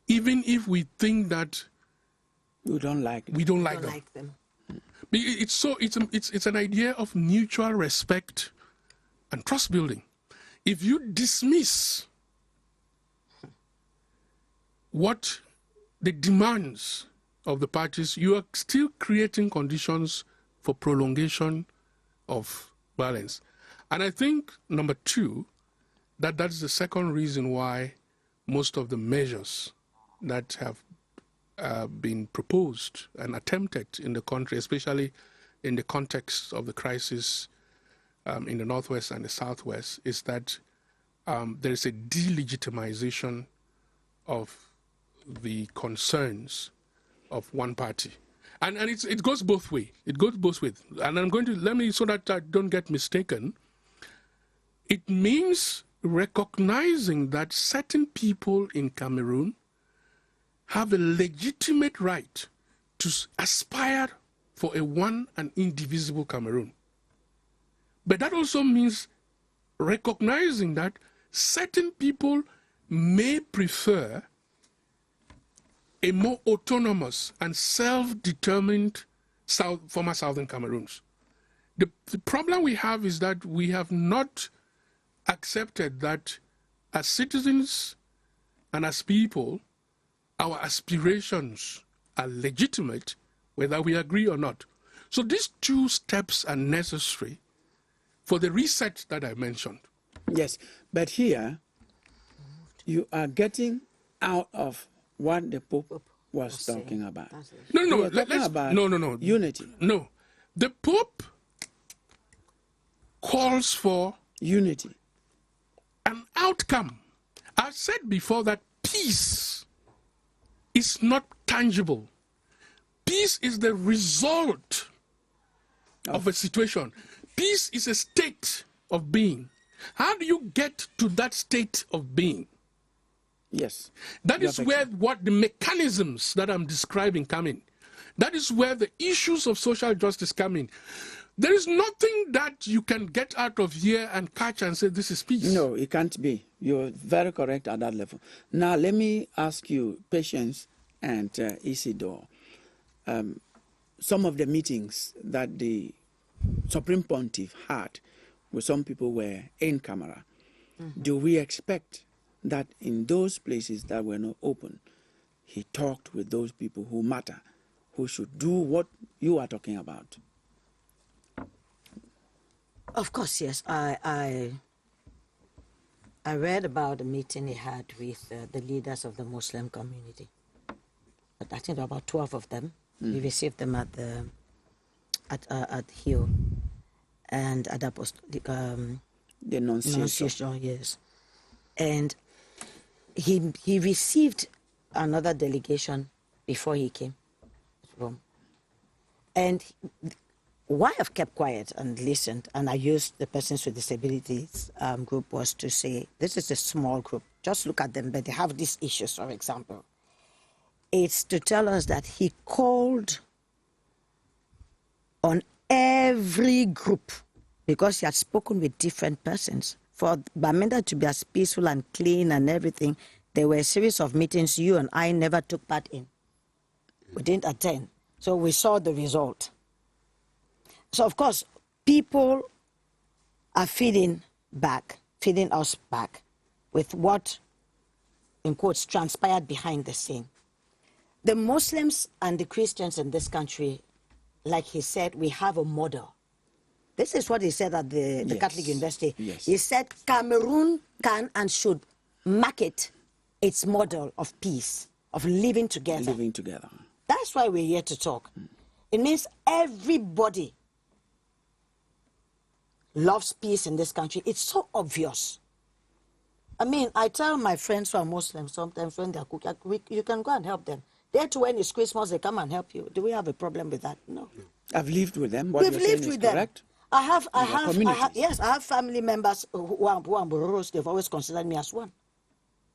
even if we think that we don't like them. It's an idea of mutual respect and trust building. If you dismiss what the demands of the parties, you are still creating conditions for prolongation of violence. And I think, number two, that's the second reason why most of the measures that have been proposed and attempted in the country, especially in the context of the crisis in the Northwest and the Southwest, is that there is a delegitimization of the concerns of one party. And it goes both ways. It goes both ways. And I'm going to, so that I don't get mistaken, it means recognizing that certain people in Cameroon have a legitimate right to aspire for a one and indivisible Cameroon. But that also means recognizing that certain people may prefer a more autonomous and self-determined former Southern Cameroons. The problem we have is that we have not accepted that as citizens and as people, our aspirations are legitimate, whether we agree or not. So these two steps are necessary for the reset that I mentioned. Yes, but here you are getting out of what the Pope was talking about. No, You no, were talking about no. unity. No, the Pope calls for Unity. an outcome. I said before that peace is not tangible. Peace is the result of a situation. Peace is a state of being. How do you get to that state of being? Yes. That is where what the mechanisms that I'm describing come in. That is where the issues of social justice come in. There is nothing that you can get out of here and catch and say this is peace. No, it can't be. You're very correct at that level. Now, let me ask you, Patience and Isidore, some of the meetings that the Supreme Pontiff had with some people were in camera. Mm-hmm. Do we expect that in those places that were not open, he talked with those people who matter, who should do what you are talking about? Of course, yes. I read about the meeting he had with the leaders of the Muslim community. I think about 12 of them. He received them at Hill and at the Annunciation, yes. And he received another delegation before he came to Rome. And why I've kept quiet and listened, and I used the Persons with Disabilities group, was to say, this is a small group. Just look at them, but they have these issues, for example. It's to tell us that he called on every group, because he had spoken with different persons. For Bamenda to be as peaceful and clean and everything, there were a series of meetings you and I never took part in. We didn't attend. So we saw the result. So, of course, people are feeding us back with what, in quotes, transpired behind the scene. The Muslims and the Christians in this country, like he said, we have a model. This is what he said at the Catholic University. Yes. He said Cameroon can and should market its model of peace, of living together. Living together. That's why we're here to talk. It means everybody loves peace in this country. It's so obvious. I mean, I tell my friends who are Muslims sometimes when they're cooking, you can go and help them. They too, when it's Christmas, they come and help you. Do we have a problem with that? No. I've lived with them. What We've lived with them. Correct? I have family members who are Boros. They've always considered me as one.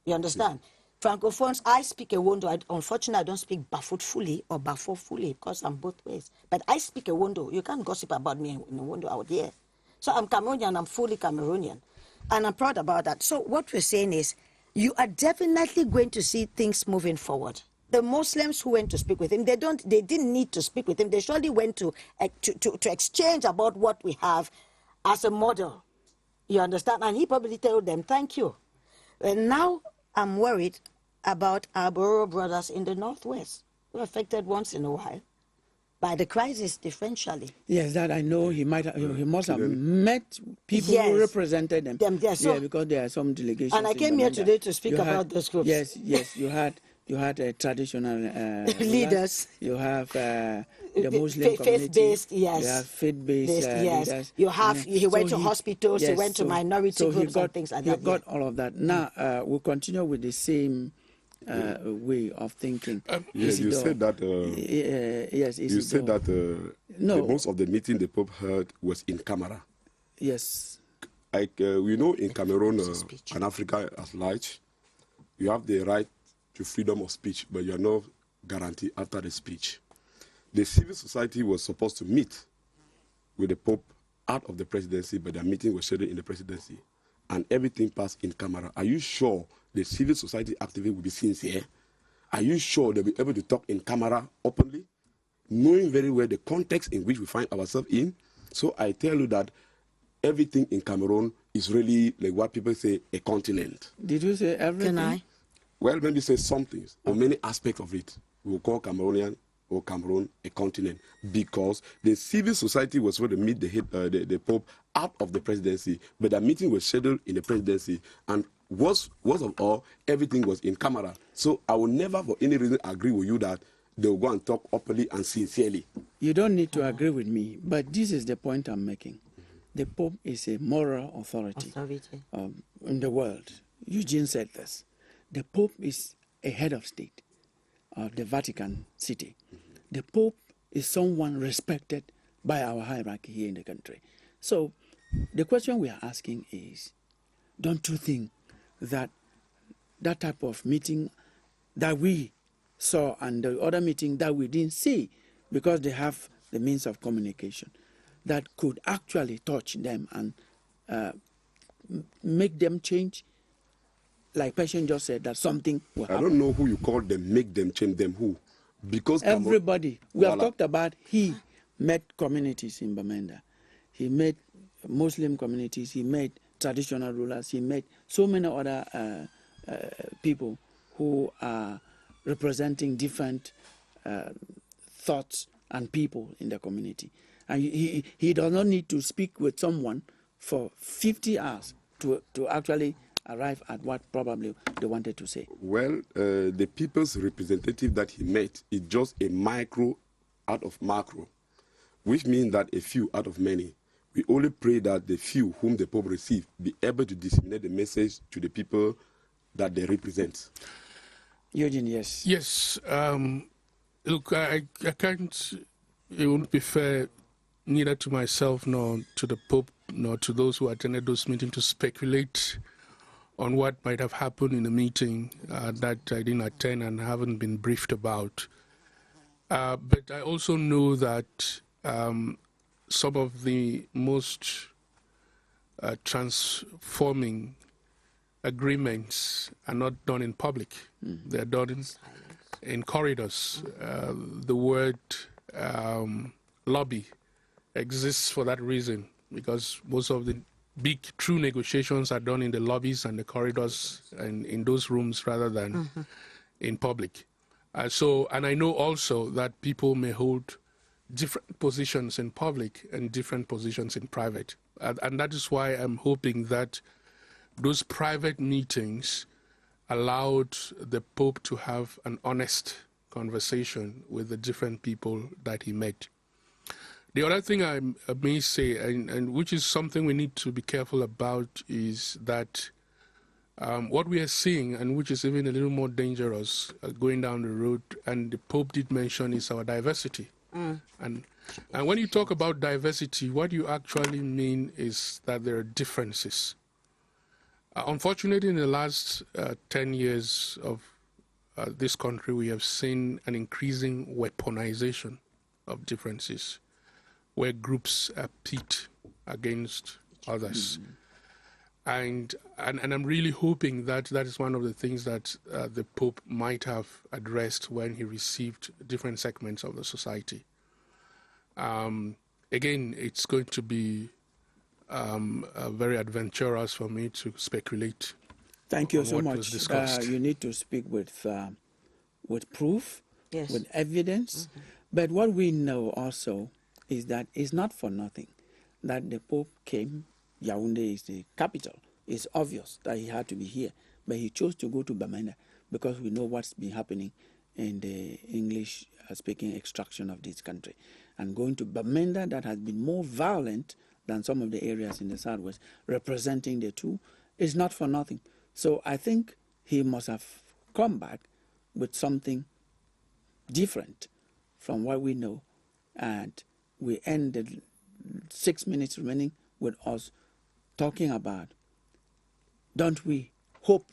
You understand? Francophones, I speak a Wondo. Unfortunately, I don't speak Bafut fully or Bafo fully because I'm both ways. But I speak a Wondo. You can't gossip about me in a Wondo out here. So I'm Cameroonian. I'm fully Cameroonian. And I'm proud about that. So what we're saying is you are definitely going to see things moving forward. The Muslims who went to speak with him, they didn't need to speak with him. They surely went to exchange about what we have as a model. You understand? And he probably told them, thank you. And now I'm worried about our Boro brothers in the Northwest, who are affected once in a while by the crisis differentially. Yes, that I know. He must have met people who represented them. So, because there are some delegations. And I came here today to speak about those groups. Yes, you had traditional leaders. You have the Muslim community. Faith-based, yes. You have faith-based leaders. You have. He went to hospitals. He went to minority groups and things like that. You've got all of that. Now we'll continue with the same way of thinking. Yes, you said that. You said that most of the meeting the Pope heard was in camera. Yes. Like we know in Cameroon and Africa at large, you have the right to freedom of speech, but you are not guaranteed after the speech. The civil society was supposed to meet with the Pope out of the presidency, but the meeting was scheduled in the presidency, and everything passed in camera. Are you sure the civil society activity will be sincere? Are you sure they'll be able to talk in camera openly, knowing very well the context in which we find ourselves in? So I tell you that everything in Cameroon is really, like what people say, a continent. Did you say everything? Can I? Well, maybe say some things, or many aspects of it. We'll call Cameroonian or Cameroon a continent, because the civil society was supposed to meet the Pope out of the presidency, but the meeting was scheduled in the presidency, and worst of all, everything was in camera. So I will never for any reason agree with you that they will go and talk openly and sincerely. You don't need to agree with me, but this is the point I'm making. The Pope is a moral authority in the world. Eugene said this. The Pope is a head of state of the Vatican City. The Pope is someone respected by our hierarchy here in the country. So the question we are asking is, don't you think that that type of meeting that we saw and the other meeting that we didn't see, because they have the means of communication, that could actually touch them and make them change? Like Patient just said, that something will happen. I don't know who you call them, make them change them, who? Because everybody. We have talked about, he met communities in Bamenda. He met Muslim communities. He met traditional rulers. He met so many other people who are representing different thoughts and people in the community. And he does not need to speak with someone for 50 hours to actually arrive at what probably they wanted to say. Well, the people's representative that he met is just a micro out of macro, which means that a few out of many. We only pray that the few whom the Pope received be able to disseminate the message to the people that they represent. Eugene, yes. Yes. Look, I can't, it won't be fair neither to myself nor to the Pope nor to those who attended those meetings to speculate on what might have happened in the meeting that I didn't attend and haven't been briefed about. But I also know that some of the most transforming agreements are not done in public. They're done in corridors. The word lobby exists for that reason, because most of the big true negotiations are done in the lobbies and the corridors and in those rooms rather than in public. And I know also that people may hold different positions in public and different positions in private. And that is why I'm hoping that those private meetings allowed the Pope to have an honest conversation with the different people that he met. The other thing I may say, and which is something we need to be careful about, is that what we are seeing, and which is even a little more dangerous going down the road, and the Pope did mention, is our diversity. And when you talk about diversity, what you actually mean is that there are differences. Unfortunately, in the last 10 years of this country, we have seen an increasing weaponization of differences, where groups pit against others. And I'm really hoping that that is one of the things that the Pope might have addressed when he received different segments of the society. Again, it's going to be very adventurous for me to speculate. Thank you so much. You need to speak with proof, yes, with evidence. But what we know also is that it's not for nothing that the Pope came. Yaoundé is the capital. It's obvious that he had to be here, but he chose to go to Bamenda because we know what's been happening in the English-speaking extraction of this country. And going to Bamenda, that has been more violent than some of the areas in the southwest, representing the two, is not for nothing. So I think he must have come back with something different from what we know. And we end the 6 minutes remaining with us talking about, don't we hope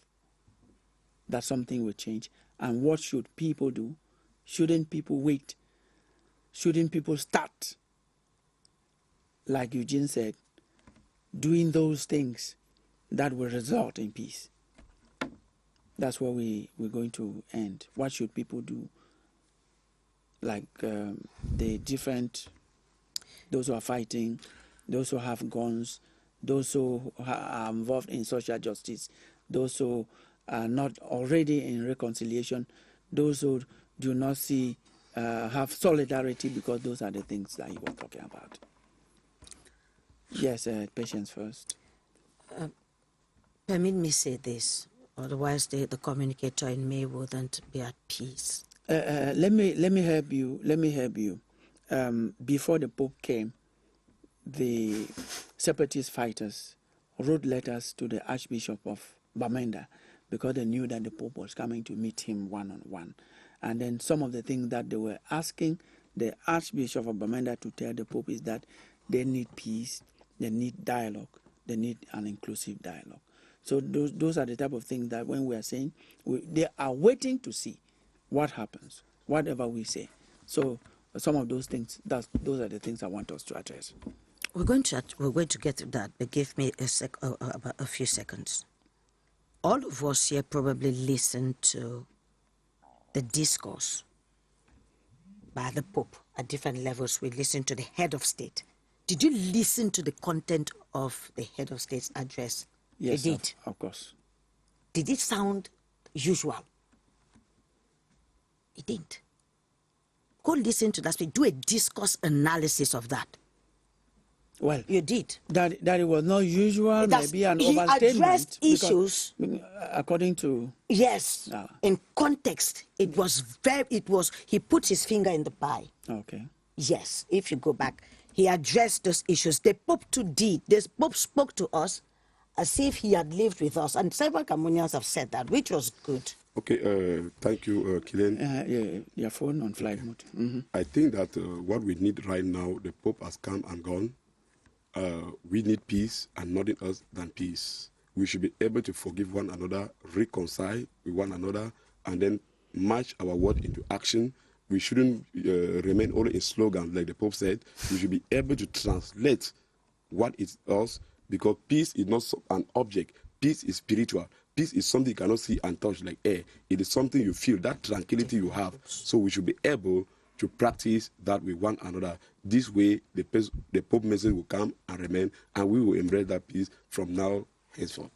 that something will change? And what should people do? Shouldn't people wait? Shouldn't people start, like Eugene said, doing those things that will result in peace? That's where we're going to end. What should people do? Like the different, those who are fighting, those who have guns, those who are involved in social justice, those who are not already in reconciliation, those who do not see, have solidarity, because those are the things that he was talking about. Yes, Patience first. Permit me say this, otherwise the communicator in me wouldn't be at peace. Let me help you. Let me help you. Before the Pope came, the separatist fighters wrote letters to the Archbishop of Bamenda because they knew that the Pope was coming to meet him one-on-one. And then some of the things that they were asking the Archbishop of Bamenda to tell the Pope is that they need peace, they need dialogue, they need an inclusive dialogue. So those are the type of things that when we are saying, they are waiting to see what happens, whatever we say. So some of those things, those are the things I want us to address. We're going to get to that, but give me about a few seconds. All of us here probably listened to the discourse by the Pope at different levels. We listened to the head of state. Did you listen to the content of the head of state's address? Yes, you did. Of course. Did it sound usual? It didn't. Go listen to that speech. Do a discourse analysis of that. Well, you did. That it was not usual, maybe an overstatement. He addressed issues according to. Yes, in context, it was he put his finger in the pie. Okay. Yes, if you go back, he addressed those issues. The Pope too did. The Pope spoke to us as if he had lived with us, and several Cameroonians have said that, which was good. Okay, thank you, Kilen. Your phone on flight mode. Mm-hmm. I think that what we need right now, the Pope has come and gone. We need peace and nothing else than peace. We should be able to forgive one another, reconcile with one another, and then march our word into action. We shouldn't remain only in slogans, like the Pope said. We should be able to translate what is us, because peace is not an object. Peace is spiritual. Peace is something you cannot see and touch like air. It is something you feel, that tranquility you have. So we should be able to practice that with one another. This way, the Pope message will come and remain, and we will embrace that peace from now henceforth.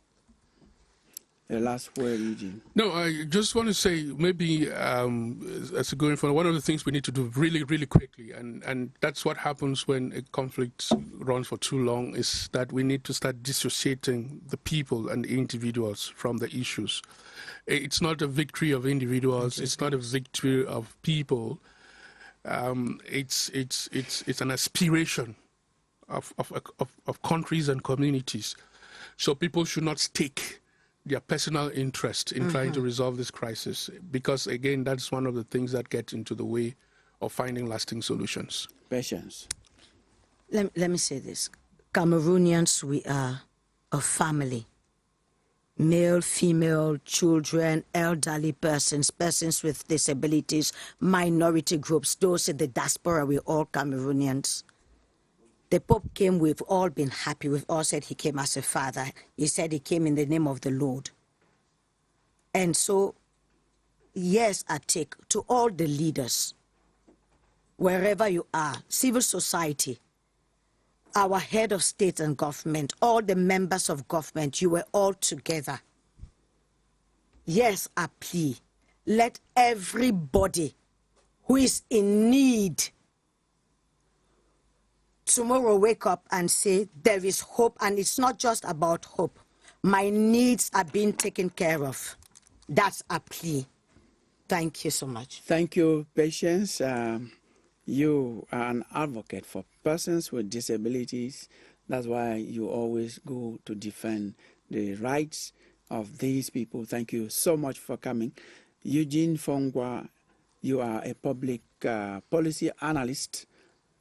The last word, Eugene. No, I just want to say, maybe as going forward, one of the things we need to do really, really quickly, and that's what happens when a conflict runs for too long, is that we need to start dissociating the people and the individuals from the issues. It's not a victory of individuals. It's not a victory of people. It's an aspiration of countries and communities. So people should not stake their personal interest in trying to resolve this crisis, because again, that's one of the things that gets into the way of finding lasting solutions. Patience. Let me say this. Cameroonians, we are a family. Male, female, children, elderly persons, persons with disabilities, minority groups, those in the diaspora, we're all Cameroonians. The Pope came, we've all been happy. We've all said he came as a father. He said he came in the name of the Lord. And so, yes, I take to all the leaders, wherever you are, civil society, our head of state and government, all the members of government, you were all together. Yes, I plea, let everybody who is in need tomorrow wake up and say, there is hope, and it's not just about hope. My needs are being taken care of. That's a plea. Thank you so much. Thank you, Patience. You are an advocate for persons with disabilities. That's why you always go to defend the rights of these people. Thank you so much for coming. Eugene Fongwa, you are a public policy analyst.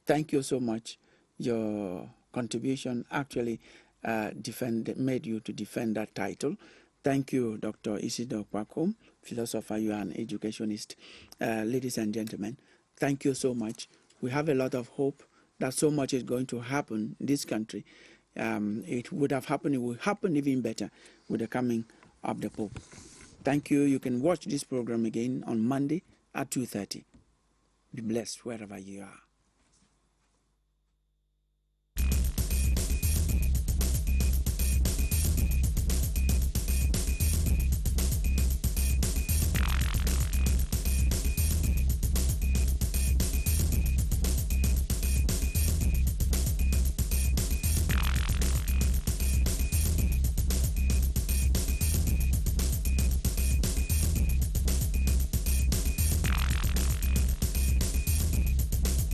Thank you so much. Your contribution actually made you to defend that title. Thank you, Dr. Isidore Kwakom, philosopher, you are an educationist. Ladies and gentlemen, thank you so much. We have a lot of hope that so much is going to happen in this country. It would have happened, it will happen even better with the coming of the Pope. Thank you. You can watch this program again on Monday at 2:30. Be blessed wherever you are.